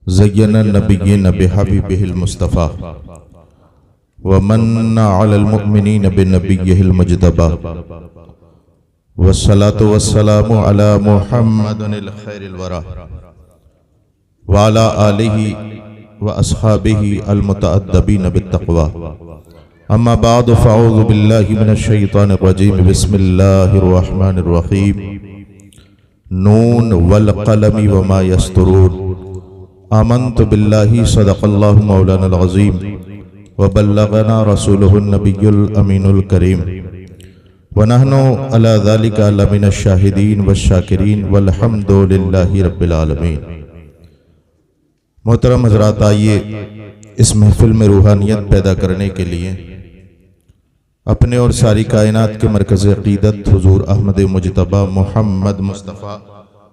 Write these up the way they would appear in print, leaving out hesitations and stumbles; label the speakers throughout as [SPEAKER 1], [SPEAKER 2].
[SPEAKER 1] ज़य्यना नबिय्यिन बिहबीबिहिल मुस्तफ़ा व मन्ना अलल मुअ्मिनीन बिनबिय्यिहिल मुज्तबा वस्सलातु वस्सलामु अला मुहम्मदिल खैरिल वरा व अला आलिहि व अस्हाबिहि अल मुतअद्दिबीन बित्तक़वा अम्मा बाद फ़अऊज़ु बिल्लाहि मिनश शैतानिर रजीम बिस्मिल्लाहिर रहमानिर रहीम नून वल क़लमि वमा यस्तुरून आमन्तु बिल्लाहि सदक़ल्लाहु मौलानाल अज़ीम व बल्लगना रसूलुहुन नबियुल अमीनुल करीम व नहनु अला ज़ालिका लमिनश शाहिदीन वश्शाकिरीन वल्हम्दुलिल्लाहि रब्बिल आलमीन। मोहतरम हज़रात, आइए इस महफिल में रूहानियत पैदा करने के लिए अपने और सारी कायनात के मरकज़ अक़ीदत हुज़ूर अहमद मुज्तबा मोहम्मद मुस्तफ़ा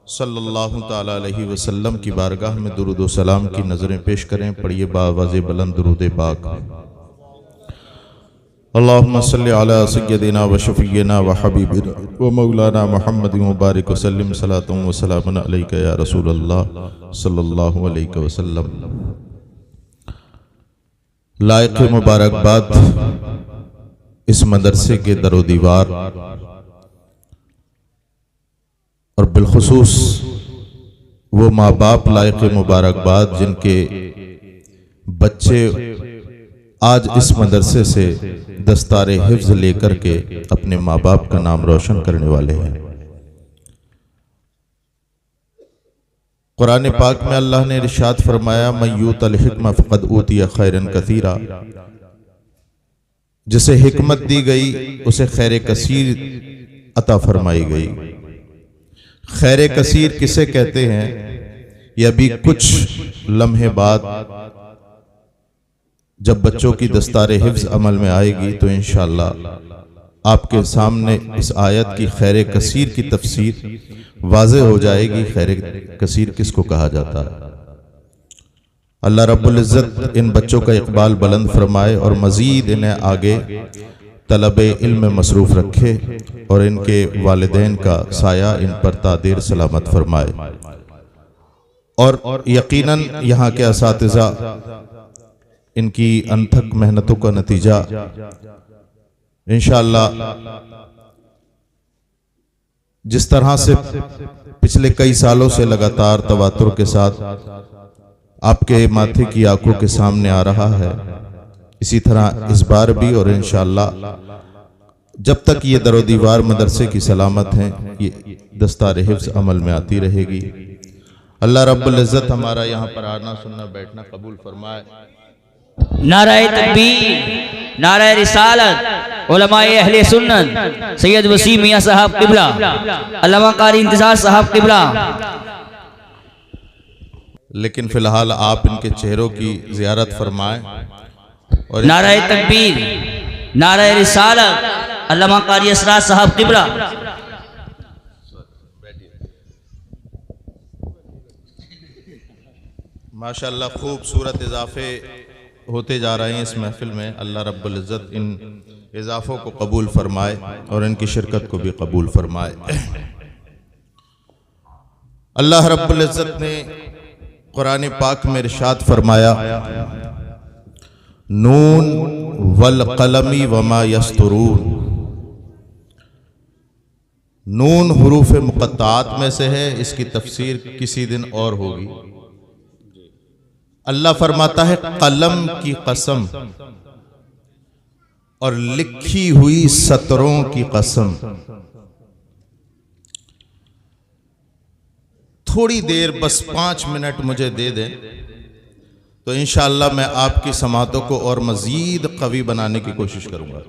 [SPEAKER 1] सल्लल्लाहु ताला अलैहि वसल्लम की बारगाह में दुरूद व सलाम की नज़रें पेश करें। पढ़िए बावाज़े बुलंद दुरूद पाक। अल्लाहुम्मा सल्लि अला सय्यदिना व शफ़ीना व हबीबिना व मौलाना मुहम्मद मुबारक वसल्लम सलातुन व सलामुन अलैका या रसूलल्लाह सल्लल्लाहु अलैहि वसल्लम। लायक मुबारकबाद इस मदरसे के दरो दीवार और बिलखुसूस वो माँ बाप लायक मुबारकबाद जिनके बच्चे आज इस मदरसे से दस्तारे हिफ्ज़ लेकर के अपने माँ बाप का नाम रोशन करने वाले हैं। कुरान पाक में अल्लाह ने इरशाद फरमाया मन यूतल हिक्मा फ़क़द ऊतिया खैरन कसीरा, जिसे हिकमत दी गई उसे खैर कसीर अता फरमाई गई। खैर कसीर किसे कहते हैं ये अभी कुछ लम्हे बाद जब बच्चों की दस्तारे हिफ्ज़ अमल में आएगी तो इंशाअल्लाह आपके सामने इस आयत की खैर कसीर की तफसीर वाज़े हो जाएगी। खैर कसीर किसको कहा जाता है। अल्लाह रब्बुल इज़्ज़त इन बच्चों का इकबाल बुलंद फरमाए और मज़ीद इन्हें आगे तलबे इल्म में मसरूफ़ रखे और इनके वालिदैन का साया इन पर तादीर सलामत फरमाए। और यकीनन यहाँ के असातिज़ा इनकी अनथक मेहनतों का नतीजा इंशाअल्लाह जिस तरह से पिछले कई सालों से लगातार तवातुर के साथ आपके माथे की आंखों के सामने आ रहा है, इसी तरह इस बार भी और इंशाअल्लाह जब तक ये दरो दीवार मदरसे की सलामत हैं ये दस्तार हिफ्ज़ अमल में आती रहेगी। अल्लाह रब्बुल इज़्ज़त हमारा यहाँ पर आना सुनना बैठना कबूल फरमाए।
[SPEAKER 2] नाराए तकबीर, नाराए रिसालत, उलमाए अहले सुन्नत सैयद वसीम मियां साहब क़िबला, अल्लामा कारी इंतज़ार साहब क़िबला।
[SPEAKER 1] लेकिन फिलहाल आप इनके चेहरों की ज़ियारत फरमाएं और
[SPEAKER 2] नाराए तकबीर, नाराए रिसालत, अल्लामा कारी असरार साहब क़िबला।
[SPEAKER 1] माशाअल्लाह खूबसूरत इजाफे होते जा रहे हैं इस महफिल में। अल्लाह रब्बुल इज़्ज़त इन इजाफों को कबूल फरमाए और इनकी शिरकत को भी कबूल फरमाए। अल्लाह रब्बुल इज़्ज़त ने कुरान पाक में इरशाद फरमाया नून वल क़लमि वमा यस्तुरून। नून हुरूफ मुक़त्ताआत में से है, इसकी तफसीर किसी दिन और होगी। अल्लाह फरमाता है कलम की कसम और लिखी हुई सतरों की कसम। थोड़ी देर बस 5 मिनट मुझे दे दें तो इंशाअल्लाह मैं आपकी समातों को और मज़ीद कवी बनाने की कोशिश करूंगा।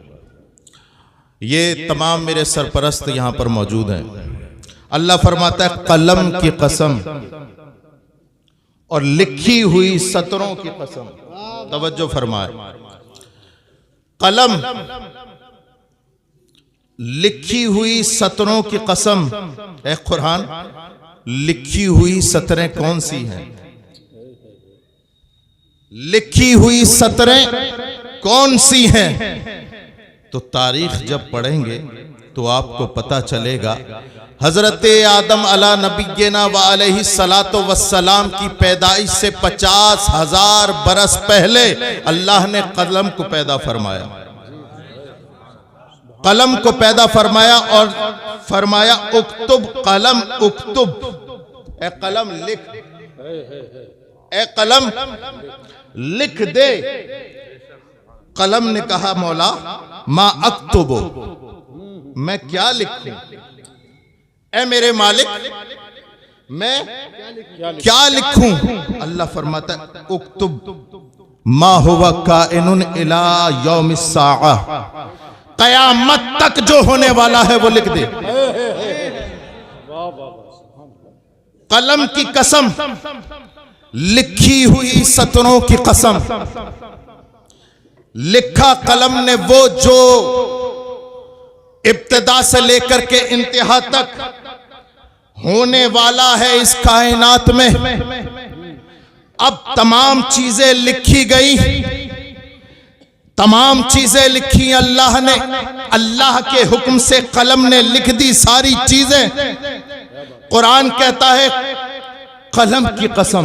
[SPEAKER 1] ये तमाम मेरे सरपरस्त यहाँ पर मौजूद हैं। अल्लाह फरमाता है कलम की कसम और लिखी हुई सतरों की कसम। तवज्जो फरमाए, कलम लिखी हुई सतरों की कसम। ए कुरान, लिखी हुई सतरें कौन सी हैं? लिखी हुई सतरें कौन सी हैं? तो तारीख जब पढ़ेंगे तो आपको पता चलेगा हजरत आदम अला नबीना व अलैहि सलातो वस्सलाम की पैदाइश से 50,000 बरस पहले अल्लाह ने कलम को पैदा फरमाया, कलम को पैदा फरमाया और फरमाया उक्तुब कलम उक्तुब, ए कलम लिख, ए कलम लिख दे। कलम ने कहा मौला मा अक्तुबो, मैं क्या लिखूं, ए मेरे मालिक मैं क्या लिखूं। अल्लाह फरमाता है उक्तुब मा हुवा काइनुन इला यौमिस साआ, कयामत तक जो होने वाला है वो लिख दे। कलम की कसम, लिखी हुई सतरों की कसम, लिखा कलम ने वो जो इब्तिदा से लेकर के इंतहा तक होने वाला है इस कायनात में। अब तमाम चीजें लिखी गई, तमाम चीजें लिखी अल्लाह ने, अल्लाह के हुक्म से कलम ने लिख दी सारी चीजें। कुरान कहता है कलम की कसम,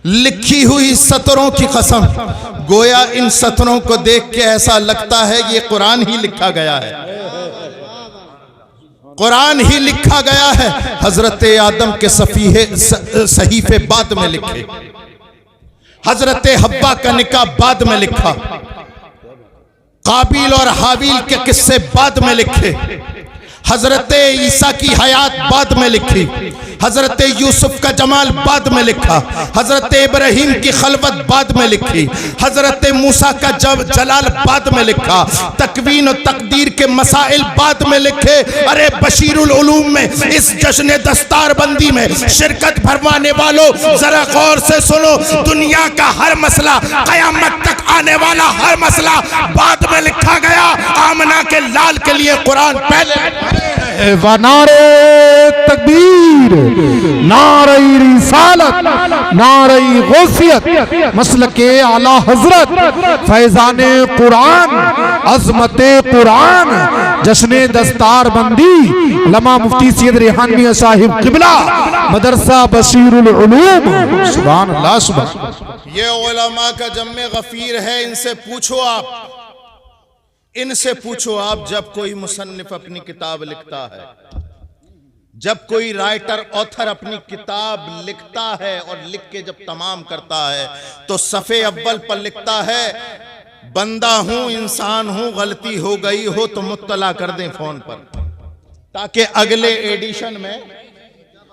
[SPEAKER 1] लिखी हुई सतरों की कसम। गोया इन सतरों को देख के ऐसा लगता है ये कुरान ही लिखा गया है, कुरान ही लिखा गया है। हजरत आदम के सहीफे बाद में लिखे, हजरत हब्बा का निकाह बाद में लिखा, काबिल और हाबिल के किस्से बाद में लिखे, हजरत ईसा की हयात बाद में लिखी, हजरत यूसुफ का जमाल बाद में लिखा, हजरत इब्राहिम की खलवत बाद में लिखी, हजरत मूसा का जलाल बाद में लिखा, तकवीन और तकदीर के मसाइल बाद में लिखे। अरे बशीरुल उलूम में इस जश्न दस्तारबंदी में शिरकत फरमाने वालों जरा गौर से सुनो, दुनिया का हर मसला, कयामत तक आने वाला हर मसला बाद में लिखा गया। आमना के लाल के लिए कुरान पहले।
[SPEAKER 3] नारे तकबीर, नारे रिसालत, नारे गौसियत, मसलके आला हजरत, फैजाने कुरान, अजमते कुरान, जश्ने दस्तारबंदी, उलमा मुफ्ती सैयद रेहान मियां साहिब किबला, मदरसा बशीरुल उलूम। सुभान अल्लाह, सुभान।
[SPEAKER 1] ये उलमा का जम्मे गफीर है, इनसे पूछो आप, इनसे पूछो आप, जब कोई मुसन्निफ अपनी किताब लिखता है, जब कोई राइटर ऑथर अपनी किताब लिखता है और लिख के जब तमाम करता है तो सफ़े अव्वल पर लिखता है बंदा हूं, इंसान हूं, गलती हो गई हो तो मुत्तला कर दें फोन पर, ताकि अगले एडिशन में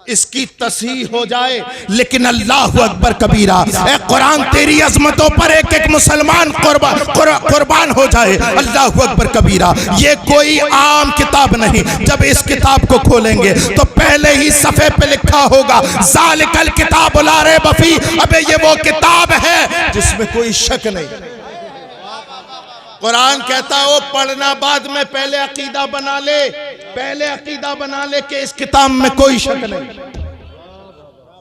[SPEAKER 1] इसकी तस्हीह हो जाए। लेकिन अल्लाह अकबर कबीरा, ए कुरान तेरी अजमतों पर एक एक मुसलमान कुर्बान हो जाए। अल्लाह अकबर कबीरा, ये कोई आम किताब नहीं। जब इस किताब को खोलेंगे तो पहले ही सफ़े पे लिखा होगा ज़ालिकल किताब ला रैब फीह, अबे ये वो किताब है जिसमें कोई शक नहीं। कुरान कहता है वो पढ़ना बाद में, पहले अकीदा बना ले, पहले अकीदा बना ले कि इस किताब में कोई शक नहीं,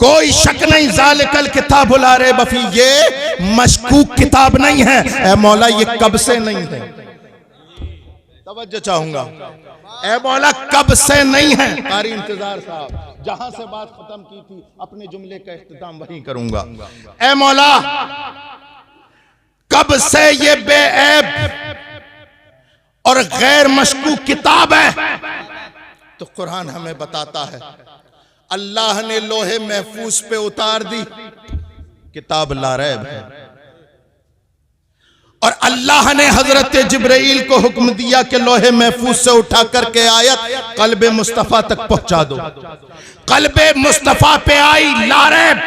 [SPEAKER 1] कोई शक नहीं। ज़ालिकल किताब ला रैब फीह, ये मशकूक किताब नहीं है। ए मौला ये कब से नहीं है, तवज्जो चाहूंगा, ए मौला कब से नहीं है। कारी इंतजार साहब, जहां से बात खत्म की थी अपने जुमले का इख्तिताम वहीं करूंगा। ए मौला कब से ये बेऐब और गैर मशकूक किताब है? तो कुरान हमें बताता है अल्लाह ने लोहे महफूज पे उतार दी, किताब ला रैब है। और अल्लाह ने हजरत जिब्राइल को हुक्म दिया कि लोहे महफूज से उठा करके आयत कल्बे मुस्तफा तक पहुंचा दो। कल्बे मुस्तफा पे आई ला रैब,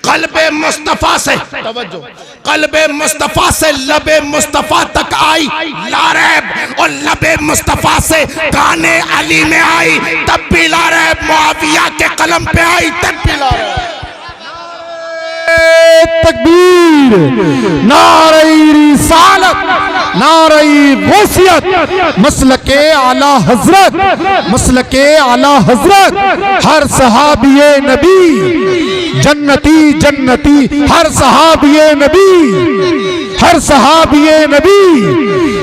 [SPEAKER 1] कल्बे मुस्तफा से, तवज्जो, कल्बे मुस्तफा से लबे मुस्तफा तक आई ला रैब, और लबे मुस्तफा से काने अली में आई तब भी ला रैब, मुआविया के कलम पे आई तब भी ला रैब।
[SPEAKER 3] तकबीर, नारे रिसालत, नारे गौसियत, मसलके आला हजरत, मसलके आला हजरत। हर सहाबिये नबी जन्नती जन्नती, हर सहाबिये नबी, हर सहाबिये नबी,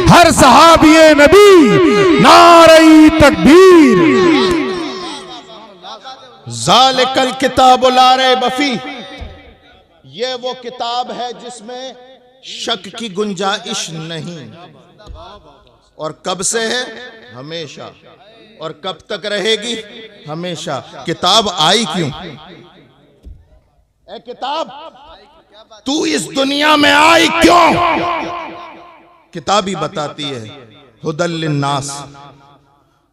[SPEAKER 3] हर सहाबिये नबी, नारे तकबीर।
[SPEAKER 1] ज़ालिकल किताबु ला रैब फीह, ये वो किताब है जिसमें शक की गुंजाइश नहीं। और कब से है? हमेशा। और कब तक रहेगी? हमेशा। किताब आई क्यों? ए किताब, तू इस दुनिया में आई क्यों? किताब ही बताती है। हुदल लिन्नास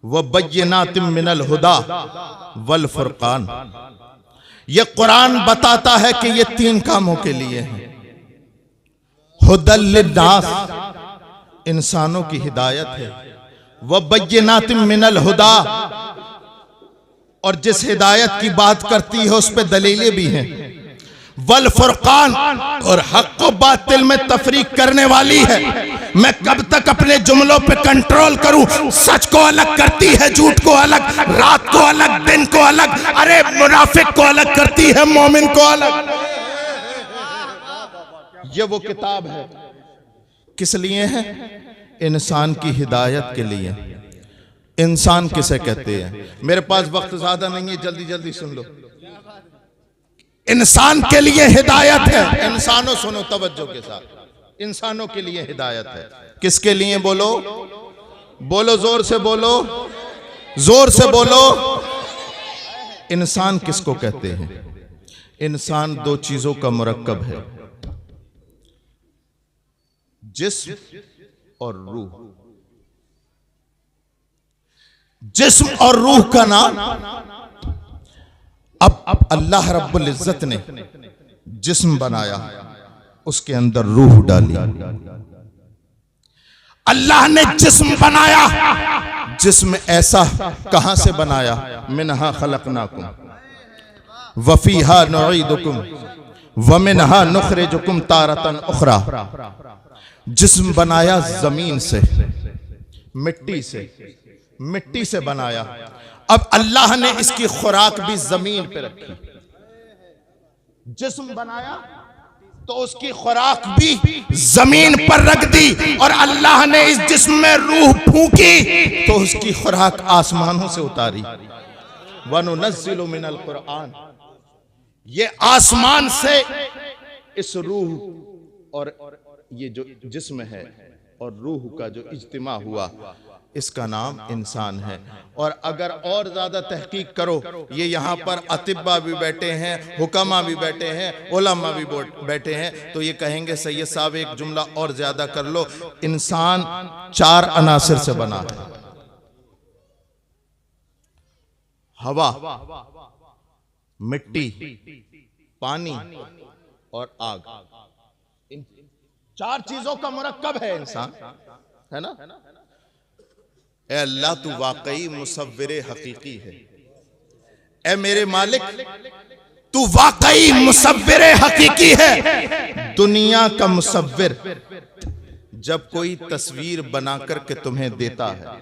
[SPEAKER 1] व बय्यिनातिम मिनल हुदा वल फुरकान। ये कुरान बताता है कि ये तीन कामों के लिए है। हुदल लिन्नास, इंसानों की हिदायत है। वह बय्यिनातिम मिनल हुदा, और जिस हिदायत की बात करती है उस पे दलीलें भी हैं। वल फुरकान, और हक को बातिल में तफरीक करने वाली है। मैं कब तक अपने जुमलों पे कंट्रोल करूं? सच को अलग करती है, झूठ को अलग, रात को अलग, दिन को अलग, अरे मुनाफिक को अलग करती है, मोमिन को अलग। ये वो किताब है। किस लिए है? इंसान की हिदायत के लिए। इंसान किसे कहते हैं? मेरे पास वक्त ज्यादा नहीं है, जल्दी जल्दी सुन लो। इंसान के लिए हिदायत है। इंसानों सुनो तवज्जो के साथ, इंसानों के लिए हिदायत है। किसके लिए? बोलो बोलो, जोर से बोलो, जोर से बोलो। इंसान किसको कहते हैं? इंसान दो चीजों का मुरक्कब है, जिस्म और रूह। जिस्म और रूह का नाम, अब अल्लाह रब्बुल इज्जत ने जिस्म बनाया, उसके अंदर रूह डाली। अल्लाह ने जिस्म बनाया, जिस्म ऐसा कहां से बनाया? मिनहा खलकनाकुम वफीहा नुईदुकुम वमिनहा नुखरिजुकुम तारतन उखरा। जिस्म बनाया जमीन से, मिट्टी से, मिट्टी से बनाया। अब अल्लाह ने इसकी खुराक भी जमीन पे रखी। जिस्म बनाया तो उसकी खुराक भी जमीन पर रख दी, और अल्लाह ने इस जिस्म में रूह फूंकी तो उसकी खुराक आसमानों से उतारी। वनुनज़्ज़िलु मिनल कुरआन, ये आसमान से इस रूह और ये जो जिस्म है और रूह का जो इज्तिमा हुआ, इसका नाम इंसान है। और अगर और ज्यादा तहकीक करो, ये यहाँ पर अतिब्बा भी बैठे हैं, हुकामा भी बैठे हैं, उलमा भी बैठे हैं, तो ये कहेंगे सैयद साहब एक जुमला और ज्यादा कर लो। इंसान 4 अनासिर से बना है। हवा, मिट्टी, पानी और आग। इन 4 चीजों का मुरक्कब है इंसान, है ना? ए अल्लाह, तू वाकई मुसव्विरे हकीकी है। ए मेरे मालिक, तू वाकई मुसव्विरे हकीकी है। दुनिया का मुसव्विर जब कोई तस्वीर बनाकर के तुम्हें देता है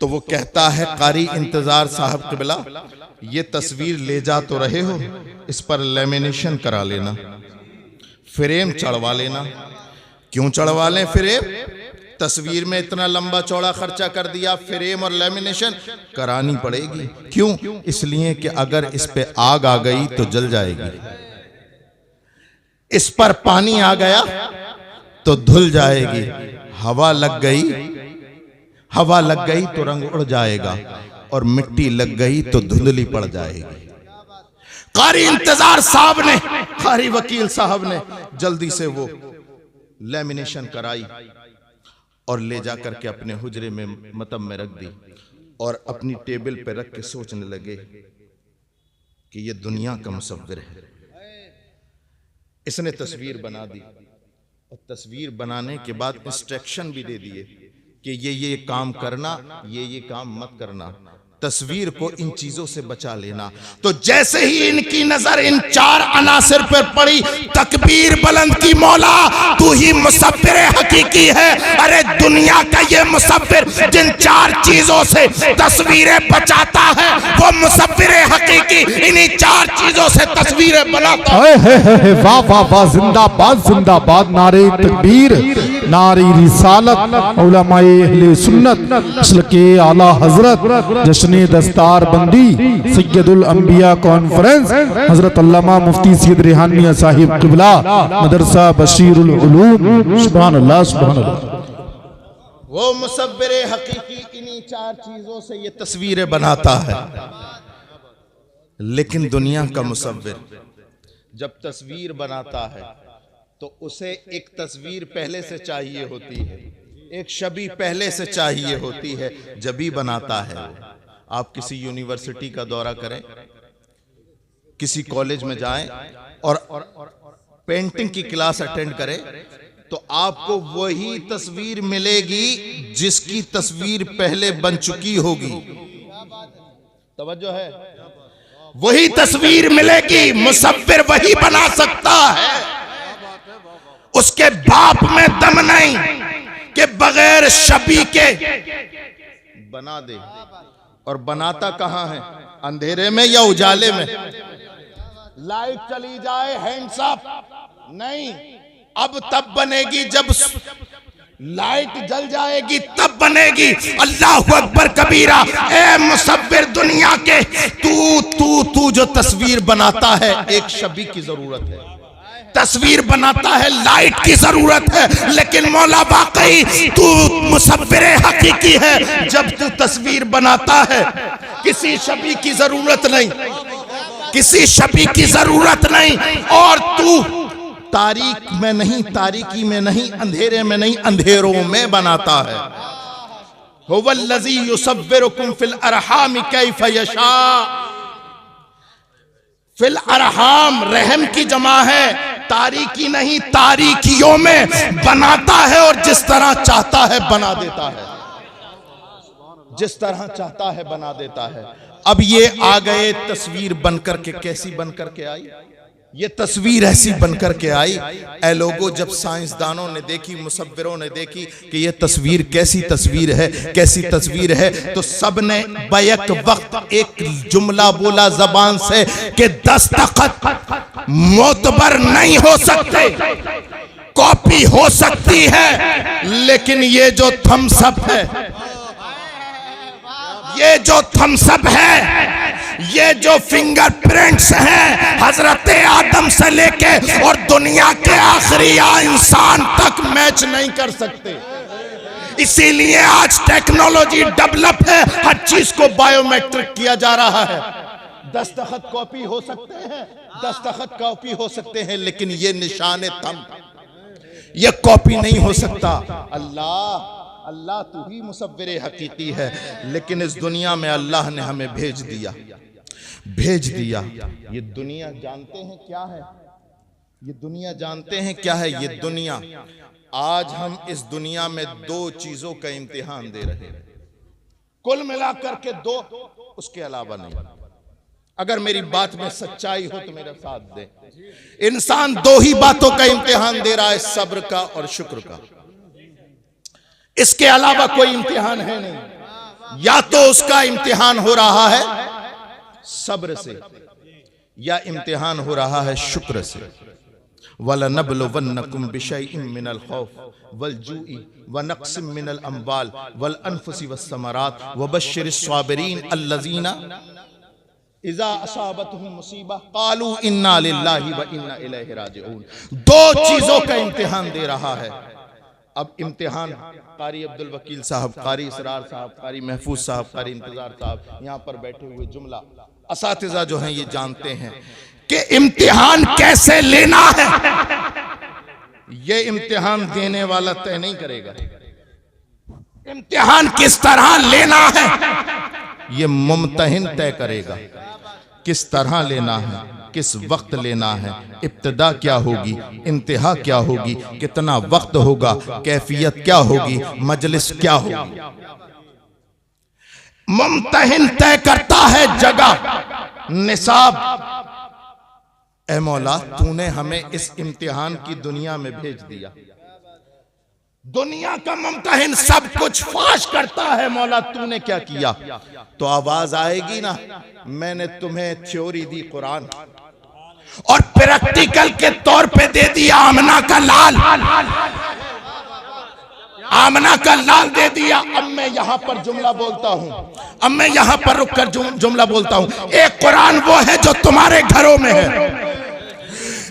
[SPEAKER 1] तो वो कहता है, कारी इंतजार साहब क़िबला, ये तस्वीर ले जा तो रहे हो, इस पर लेमिनेशन करा लेना, फ्रेम चढ़वा लेना। क्यों चढ़वा लें फ्रेम? तस्वीर में इतना लंबा चौड़ा खर्चा कर दिया, फ्रेम और लेमिनेशन करानी पड़ेगी। क्यों? इसलिए कि अगर इस पे आग आ गई तो जल जाएगी, इस पर पानी आ गया तो धुल जाएगी, हवा लग गई तो रंग उड़ जाएगा, और मिट्टी लग गई तो धुंधली पड़ जाएगी। कारी इंतजार साहब ने, कारी वकील साहब ने जल्दी से वो लेमिनेशन कराई और ले जाकर के अपने हुजरे में मतम में रख दी, और अपनी टेबल पे रख के सोचने लगे कि ये दुनिया का मुसव्विर है। इसने तस्वीर बना दी, और तस्वीर बनाने के बाद इंस्ट्रक्शन भी दे दिए कि ये काम करना, ये काम मत करना। तस्वीर को इन चीजों से बचा लेना। तो जैसे ही इनकी नजर इन चार अनासिर पर पड़ी, तकबीर बुलंद की, मौला तू ही मुसव्विर हकीकी है। अरे दुनिया का ये मुसव्विर जिन चार चीजों से तस्वीरें बचाता है, वो मुसव्विर हकीकी इन्हीं चार चीजों से तस्वीरें बनाता है।
[SPEAKER 3] वाह वाह वाह, जिंदाबाद जिंदाबाद, नारे तकबीर, नारे रिसालत, उलमाए अहले सुन्नत, असल के आला हजरत, जश्न दस्तार बंदी, सैयदुल अंबिया कॉन्फ्रेंस, हजरत अल्लामा मुफ्ती सैयद रेहान मियां साहिब क़िबला, मदरसा बशीरुल उलूम। सुभान अल्लाह सुभान अल्लाह।
[SPEAKER 1] वो मुसव्विर हकीकी इन्हीं चार चीजों से ये तस्वीरें बनाता है। लेकिन दुनिया का मुसव्विर जब तस्वीर बनाता है तो उसे एक तस्वीर पहले से चाहिए होती है, एक छवि पहले से चाहिए होती है, जब भी बनाता है। आप किसी यूनिवर्सिटी का दौरा करें, किसी कॉलेज में जाएं और पेंटिंग की क्लास अटेंड करें, तो आपको वही तस्वीर मिलेगी जिसकी तस्वीर पहले बन चुकी होगी। तवज्जो है, वही तस्वीर मिलेगी। मुसव्विर वही बना सकता है, उसके बाप में दम नहीं कि बगैर छवि के बना दे। और बनाता कहां है, अंधेरे में या उजाले में? लाइट चली जाए हैंड्स अप, नहीं, अब तब बनेगी जब लाइट जल जाएगी, तब बनेगी। अल्लाहु अकबर कबीरा। ए मुसव्विर दुनिया के, तू तू तू जो तस्वीर बनाता है, एक छवि की जरूरत है, तस्वीर बनाता है, लाइट की जरूरत है। लेकिन मौला वाकई तू मुसव्विर हकीकी है। जब तू तस्वीर बनाता है, किसी छवि की जरूरत नहीं, किसी छवि की जरूरत नहीं। और तू तारीक में नहीं, तारीकी में नहीं, अंधेरे में नहीं, अंधेरों में बनाता है। हुवल्लज़ी युसव्विरुकुम फिल अरहाम कैफ यशा। फिल अरहाम रहम की जमा है, तारीकी नहीं, तारीकियों में बनाता है और जिस तरह चाहता है बना देता है, जिस तरह चाहता है बना देता है। अब ये आ गए, तस्वीर बनकर के कैसी बनकर के आई? ये तस्वीर ऐसी बनकर के आई। ए लोगों, जब साइंसदानों ने देखी, मुसव्विरों ने देखी कि ये तस्वीर कैसी तस्वीर है, कैसी तस्वीर है, तो सब ने बैक वक्त एक जुमला बोला जबान से कि दस्तखत मोतबर नहीं हो सकते, कॉपी हो सकती है, लेकिन ये जो थम्सअप है, ये जो थम्सअप है, ये जो फिंगरप्रिंट्स हैं, हजरत आदम से लेके और दुनिया के आखिरी इंसान तक मैच नहीं कर सकते। इसीलिए आज टेक्नोलॉजी डेवलप है, हर चीज को बायोमेट्रिक किया जा रहा है। दस्तखत कॉपी हो सकते हैं, दस्तखत कॉपी हो सकते हैं, लेकिन ये निशान थंब, ये कॉपी नहीं हो सकता। अल्लाह अल्लाह तू ही मुसव्विर हकीकी है। लेकिन इस दुनिया में अल्लाह ने हमें भेज दिया, भेज दिया। ये दुनिया जानते हैं क्या है? ये दुनिया जानते हैं क्या है? ये दुनिया, आज हम इस दुनिया में दो चीजों का इम्तिहान दे रहे हैं, कुल मिलाकर के दो, उसके अलावा नहीं। अगर मेरी बात में सच्चाई हो तो मेरा साथ दे। इंसान दो ही बातों का इम्तिहान दे रहा है, सब्र का और शुक्र का। इसके अलावा कोई इम्तिहान है नहीं। या तो उसका इम्तिहान हो रहा है सब्र से, या इम्तिहान हो रहा है शुक्र से। वलनब्लुवन्नकुम बिशैइन मिनल खौफ वल जूई व नक्सिम मिनल अम्वाल वल अनफुसी वस्समरात वबश्शिरिस साबिरीन अल्लज़ीना इज़ा असाबतहुम मुसीबा क़ालू इन्ना लिल्लाहि व इन्ना इलैहि राजिऊन। दो चीजों का इम्तिहान दे रहा है। अब इम्तिहान कारी अब्दुल वकील साहब, कारी इसरार साहब, कारी महफूज साहब, कारी इंतजार साहब, यहाँ पर बैठे हुए जुमला असातिज़ा जो हैं, ये जानते हैं कि इम्तिहान कैसे लेना है। ये इम्तिहान देने वाला तय नहीं करेगा, इम्तिहान किस तरह लेना है ये मुम्तहिन तय करेगा। किस तरह लेना है, किस वक्त लेना है, इब्तिदा क्या होगी, इंतहा क्या होगी, कितना वक्त होगा, कैफियत क्या होगी, मजलिस क्या होगी। मुम्तहिन तय करता है जगह निसाब। ए मौला, तूने हमें इस इम्तिहान की दुनिया में भेज दिया। दुनिया का मुम्तहिन सब कुछ फाश करता है, मौला तूने क्या किया? तो आवाज आएगी ना, मैंने तुम्हें थ्योरी दी कुरान और प्रैक्टिकल के तौर पे दे दिया आमना का लाल। आमना का लाल दे दिया। अब मैं यहां पर जुमला बोलता हूं, अब मैं यहां पर रुककर जुमला बोलता हूं। एक कुरान वो है जो तुम्हारे घरों में है,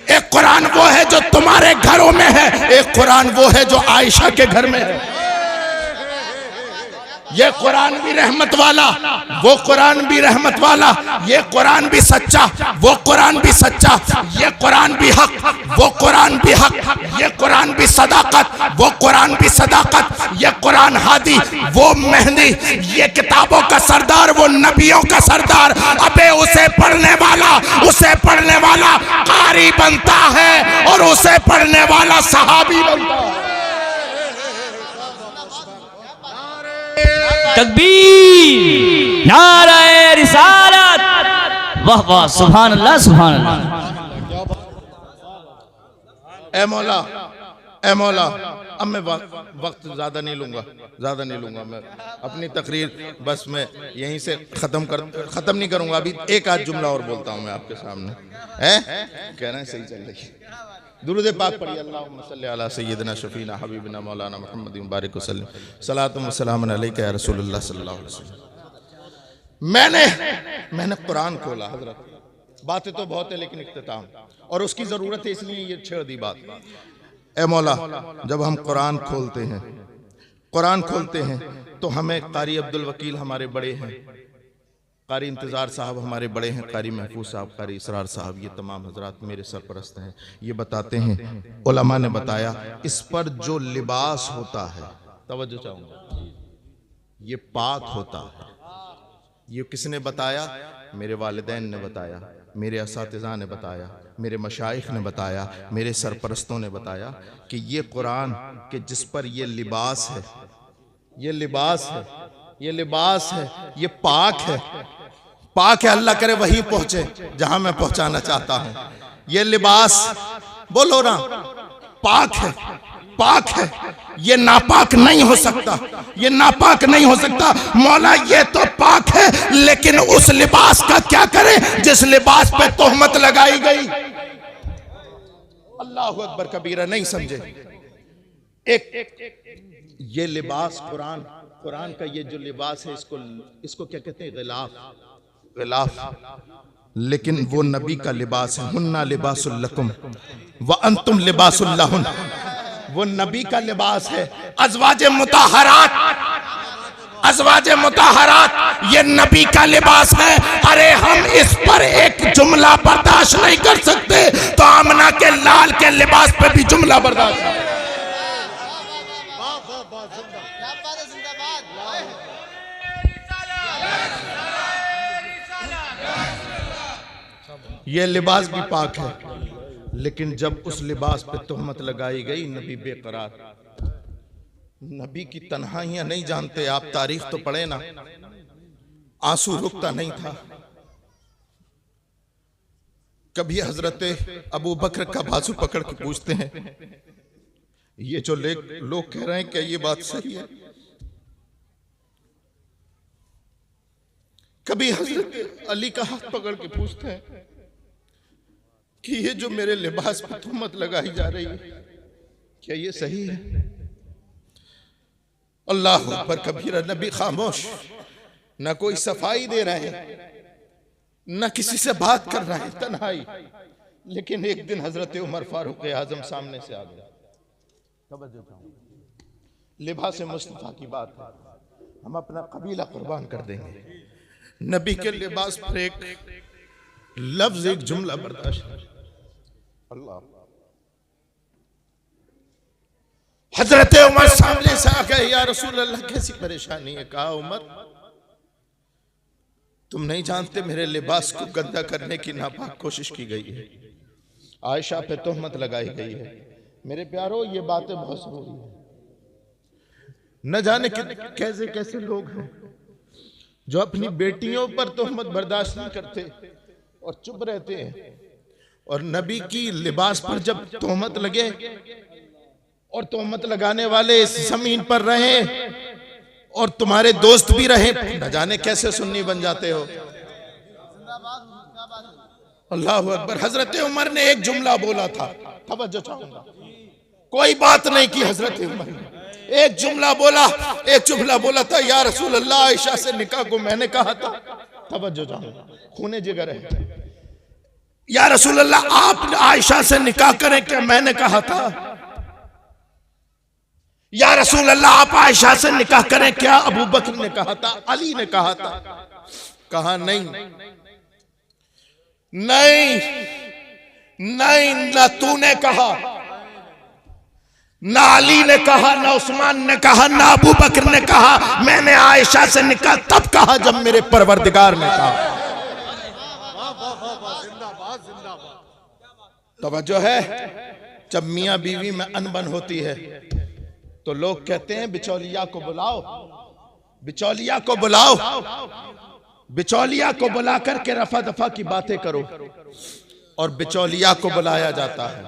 [SPEAKER 1] एक कुरान वो है जो तुम्हारे घरों में है, एक कुरान वो है जो आयशा के घर में है। ये कुरान भी रहमत वाला, वो कुरान भी रहमत वाला, ये कुरान भी सच्चा, वो कुरान भी सच्चा, ये कुरान भी हक, वो कुरान भी हक, ये कुरान भी सदाकत, वो कुरान भी सदाकत, ये कुरान हादी, वो मेहंदी, ये किताबों का सरदार, वो नबियों का सरदार। अबे उसे पढ़ने वाला कारी बनता है और उसे पढ़ने वाला सहाबी बनता है।
[SPEAKER 2] तकबीर, नाराए रिसालत, वाह वाह, सुभान अल्लाह सुभान अल्लाह।
[SPEAKER 1] ए मौला, अब मैं वक्त ज्यादा नहीं लूंगा, मैं अपनी तकरीर बस मैं यहीं से खत्म नहीं करूंगा। अभी एक आध जुमला और बोलता हूं मैं आपके सामने। कह रहे हैं सही चल रही है। दुरूद पाक पढ़िए, अल्लाहुम्मा सल्ली अला सय्यिदिना शफीना हबीबिना मौलाना मुहम्मद मुबारक वसल्लम, सलातु व सलामुन अलैका या रसूलुल्लाह सल्लल्लाहु अलैहि वसल्लम। मैंने कुरान खोला हजरत, बातें तो बहुत है लेकिन इख्तिताम, और उसकी जरूरत है इसलिए ये छेड़ दी बात। ए मौला, जब हम कुरान खोलते हैं तो हमें कारी अब्दुल वकील हमारे बड़े हैं, कारी इंतज़ार साहब हमारे बड़े हैं, कारी महफूज साहब, कारी इसरार साहब, ये तमाम हजरात मेरे सरपरस्त हैं। ये बताते हैं, उलमा ने बताया, इस पर जो लिबास होता है, तवज्जो चाहूँगा, ये पाक होता है। ये किसने बताया? मेरे वालिदैन ने बताया, मेरे असातिज़ा ने बताया, मेरे मशाइख ने बताया, मेरे सरपरस्तों ने बताया कि ये कुरान के जिस पर ये लिबास है, ये लिबास है, ये लिबास है, ये पाक है, पाक है। अल्लाह करे वही पहुंचे जहां मैं पहुंचाना चाहता हूं। ये लिबास, बोलो ना, पाक है, पाक है, ये नापाक नहीं हो सकता, ये नापाक नहीं हो सकता। मौला ये तो पाक है, लेकिन उस लिबास का क्या करें जिस लिबास पे तोहमत लगाई गई। अल्लाह अकबर कबीरा, नहीं समझे। एक ये लिबास कुरान का ये जो लिबास है, इसको क्या कहते हैं? गिलाफ। लेकिन वो नबी का लिबास है। हुन्ना लिबासुल लकुम व अंतुम लिबासुल लहुन, वो नबी का लिबास है। अज़वाजे मुताहरात ये नबी का लिबास है। अरे हम इस पर एक जुमला बर्दाश्त नहीं कर सकते, तो आमना के लाल के लिबास पे भी जुमला बर्दाश्त है। ये लिबास भी पाक है, लेकिन जब उस लिबास पे तोहमत लगाई गई, नबी बेकरार। नबी की तन्हाइयां नहीं जानते आप, तारीख तो पढ़े ना, आंसू रुकता नहीं था। कभी हजरत अबू बकर का बाजू पकड़ के पूछते हैं, ये जो लोग कह रहे हैं क्या ये बात सही है? कभी हजरत अली का हाथ पकड़ के पूछते हैं कि ये जो मेरे लिबास पर तोहमत लगाई जा रही है, क्या ये सही है? अल्लाह अकबर कबीरा। नबी खामोश, न कोई सफाई दे रहे हैं, न किसी से बात कर रहे हैं, तन्हाई। लेकिन एक दिन हजरत उमर फारूक आजम सामने से आ गया। लिबास मुस्तफा की बात है, हम अपना कबीला कुर्बान कर देंगे। नबी के लिबास पर एक लफ्ज, एक जुमला बर्दाश्त। अल्लाह, हजरत उमर सामने से आ गए, या रसूल अल्लाह कैसी परेशानी है? कहा, उमर तुम नहीं जानते मेरे लिबास को गंदा करने की नापाक कोशिश की गई है, आयशा पे तोहमत लगाई गई है। मेरे प्यारो, ये बातें बहुत जरूरी है। न जाने कैसे कैसे लोग हैं
[SPEAKER 4] जो अपनी बेटियों पर तोहमत बर्दाश्त नहीं करते और चुप रहते हैं, और नबी की लिबास पर जब तोहमत लगे और तोहमत लगाने वाले इस जमीन पर रहे और तुम्हारे दोस्त भी रहे, न जाने कैसे सुन्नी बन जाते हो। अल्लाह अकबर। हजरत उमर ने एक जुमला बोला था, तवज्जो चाहूंगा, कोई बात नहीं की हजरत उमर ने, एक जुमला बोला था, या रसूल अल्लाह आयशा से निकाह को मैंने कहा था। तवज्जो चाहूंगा, खूने जिगर है। या रसूल अल्लाह आप आयशा से निकाह करें क्या मैंने कहा था। या रसूल अल्लाह आप आयशा से निकाह करें क्या अबू बकर ने कहा था, अली ने कहा था। कहा नहीं, न तूने कहा, ना अली ने कहा, ना उस्मान ने कहा, ना अबू बकर ने कहा। मैंने आयशा से निकाह तब कहा जब मेरे परवरदिगार ने कहा। तवज्जो है। जब मियां बीवी में अनबन होती है तो लोग कहते हैं बिचौलिया को बुलाओ, बिचौलिया को बुलाओ, बिचौलिया को बुला करके रफा दफा की बातें करो, और बिचौलिया को बुलाया जाता है।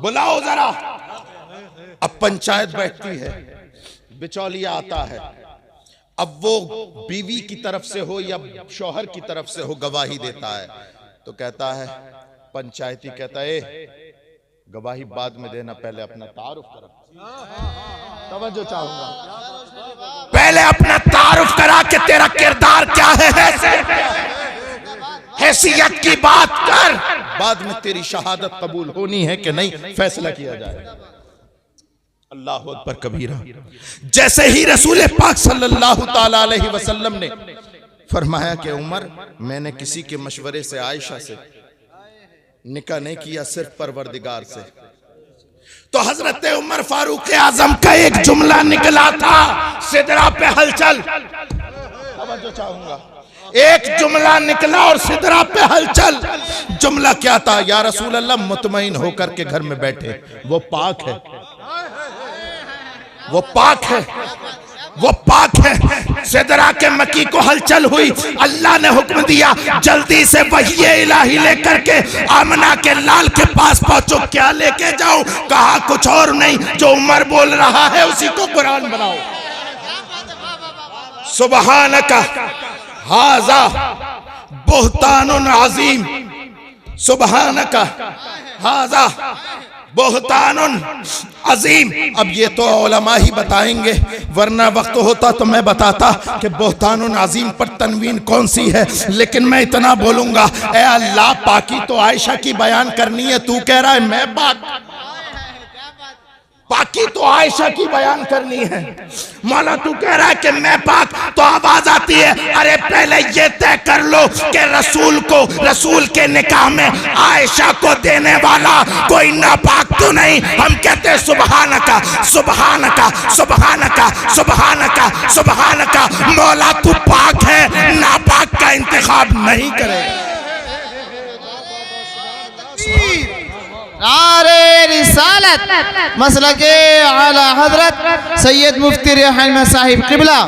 [SPEAKER 4] बुलाओ जरा। अब पंचायत बैठती है, बिचौलिया आता है। अब वो बीवी की तरफ से हो या शौहर की तरफ से हो गवाही देता है, तो कहता है, पंचायती कहता है गवाही बाद में देना, पहले अपना तारुफ करो। तवज्जो चाहूंगा, पहले अपना तारुफ करा के तेरा किरदार क्या है, हैसियत की बात कर, बाद में तेरी शहादत कबूल होनी है कि नहीं फैसला किया जाए। अल्लाह अकबर कबीरा। जैसे ही रसूल पाक सल्लल्लाहु ताला अलैहि वसल्लम ने फरमाया कि उमर, मैंने किसी के मशवरे से आयशा से निकाह नहीं किया, सिर्फ परवरदिगार से, तो हजरत उमर फारूक आजम का एक जुमला निकला था, सिदरा पे हलचल। तवज्जो चाहूंगा, एक जुमला निकला और सिदरा पे हलचल। जुमला क्या था? या रसूल अल्लाह मुतमईन होकर के घर में बैठे, वो पाक है, वो पाक है, वो पाक है। सिदरा के मकी को हलचल हुई, अल्लाह ने हुक्म दिया जल्दी से वही इलाही लेकर के आमना के लाल के पास पहुंचो। क्या लेके जाऊं? कहा कुछ और नहीं, जो उमर बोल रहा है उसी को कुरान बनाओ। सुबहानका हाजा बुहतानुन अजीम, सुबहानका हाजा बुहतानुन अजीम। अब ये तो उलमा ही बताएंगे, वरना वक्त होता तो मैं बताता कि बुहतानुन अजीम पर तनवीन कौन सी है, लेकिन मैं इतना बोलूंगा, ए अल्लाह, पाकी तो आयशा की बयान करनी है, तू कह रहा है मैं पाकी तो आयशा की बयान करनी है। मौला तू कह रहा है कि मैं पाक, तो आवाज आती है, अरे पहले ये तय कर लो कि रसूल को, रसूल के निकाह में आयशा को देने वाला कोई नापाक तो नहीं। हम कहते हैं सुबहानका सुबहानका सुबहानका सुबहानका सुबहानका। मौला तू पाक है, नापाक का इंतखाब नहीं करेगा।
[SPEAKER 5] नारे रिसालत मसलके आला हजरत सैयद मुफ्ती रहमान साहिब किबला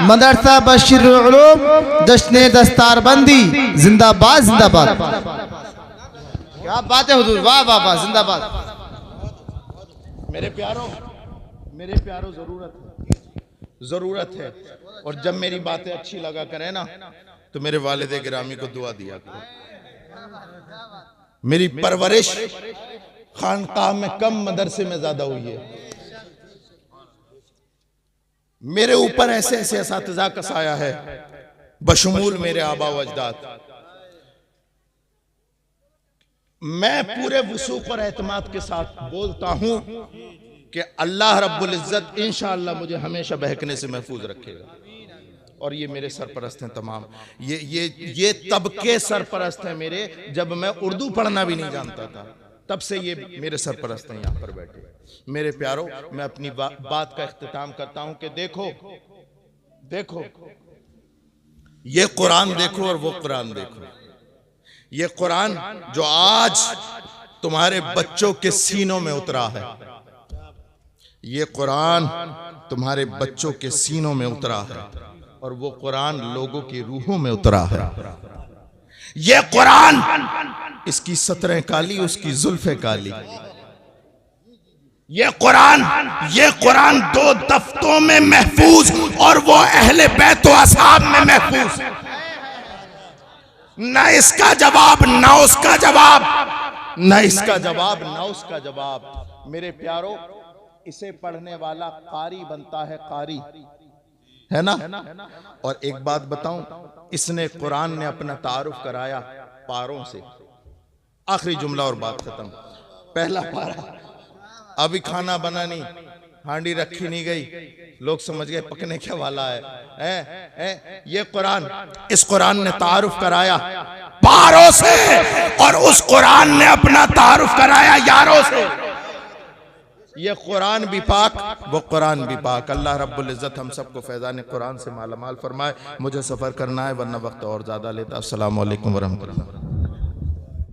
[SPEAKER 5] मदरसा बशीरुल उलूम जश्न दस्तारबंदी जिंदाबाद जिंदाबाद। क्या बात है हुजूर, वाह वाह वाह, जिंदाबाद।
[SPEAKER 4] मेरे प्यारों जरूरत है, और जब मेरी बातें अच्छी लगा करें ना तो मेरे वालिद गिरामी को दुआ दिया करो। मेरी परवरिश खानकाह में कम, मदरसे में ज्यादा हुई है। मेरे ऊपर ऐसे ऐसे असातिज़ा का साया है, बशमूल मेरे आबा व अजदाद। मैं पूरे वसूख और एतमाद के साथ बोलता हूं कि अल्लाह रब्बुल इज्जत इंशाअल्लाह मुझे हमेशा बहकने से महफूज रखेगा। और ये मेरे सरपरस्त हैं तमाम, ये तबके सरपरस्त हैं मेरे। जब मैं उर्दू पढ़ना भी नहीं जानता था तब से ये मेरे सरपरस्त हैं यहाँ पर बैठे। मेरे प्यारों, मैं अपनी बात का इख्तिताम करता हूं कि देखो ये कुरान देखो और वो कुरान देखो। ये कुरान जो आज तुम्हारे बच्चों के सीनों में उतरा है, ये कुरान तुम्हारे बच्चों के सीनों में उतरा है और वो कुरान लोगों की रूहों में उतरा है। ये कुरान, इसकी सतरें काली, उसकी जुल्फे काली। ये कुरान 2 दफ्तों में महफूज और वो अहले बैत व असहाब में महफूज। न इसका जवाब, न उसका जवाब, न इसका जवाब, न उसका जवाब। मेरे प्यारो, इसे पढ़ने वाला कारी बनता है, कारी है ना। और एक बात बताऊं, इसने कुरान ने अपना तारुफ कराया पारों से। आखिरी जुमला और बात खत्म। पहला पारा, अभी खाना बना नहीं, हांडी रखी नहीं गई, लोग समझ गए पकने क्या वाला है। ये कुरान, इस कुरान ने तारुफ कराया पारों से और उस कुरान ने अपना तारुफ कराया यारों से। ये कुरान भी पाक, वो कुरान भी पाक। अल्लाह रब्बुल इज़्ज़त हम सबको फैज़ान कुरान से मालामाल फरमाए। मुझे सफ़र करना है वरना वक्त और ज़्यादा लेता। अस्सलामु अलैकुम वरहमतुल्लाह।